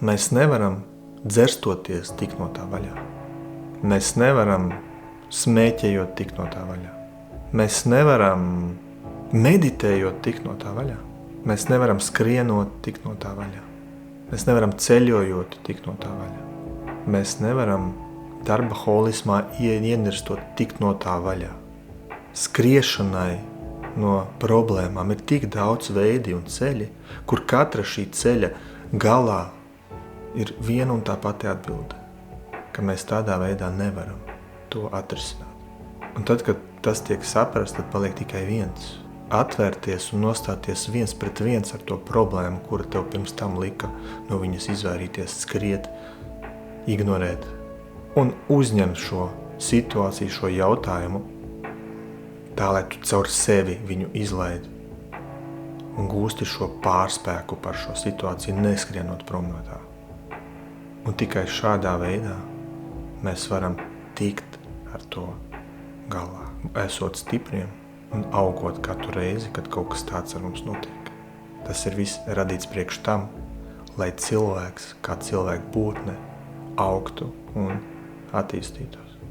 Mēs nevaram dzerstoties tikt no tā vaļā. Mēs nevaram smēķējot tikt no tā vaļā. Mēs nevaram meditējot tikt no tā vaļā. Mēs nevaram skrienot tikt no tā vaļā. Mēs nevaram ceļojot tikt no tā vaļā. Mēs nevaram darba holismā ienirstot tikt no tā vaļā. Skriešanai no problēmām ir tik daudz veidi un ceļi, kur katra šī ceļa galā ir viena un tā pati atbilde, ka mēs tādā veidā nevaram to atrisināt. Un tad, kad tas tiek saprast, tad paliek tikai viens. Atvērties un nostāties viens pret viens ar to problēmu, kura tev pirms tam lika no viņas izvairīties, skriet, ignorēt un uzņemt šo situāciju, šo jautājumu, tā, lai tu caur sevi viņu izlaidi un gūsti šo pārspēku par šo situāciju, neskrienot prom no tā. Un tikai šādā veidā mēs varam tikt ar to galā, esot stipriem un augot katru reizi, kad kaut kas tāds ar mums notiek. Tas ir viss radīts priekš tam, lai cilvēks, kā cilvēka būtne, augtu un attīstītos.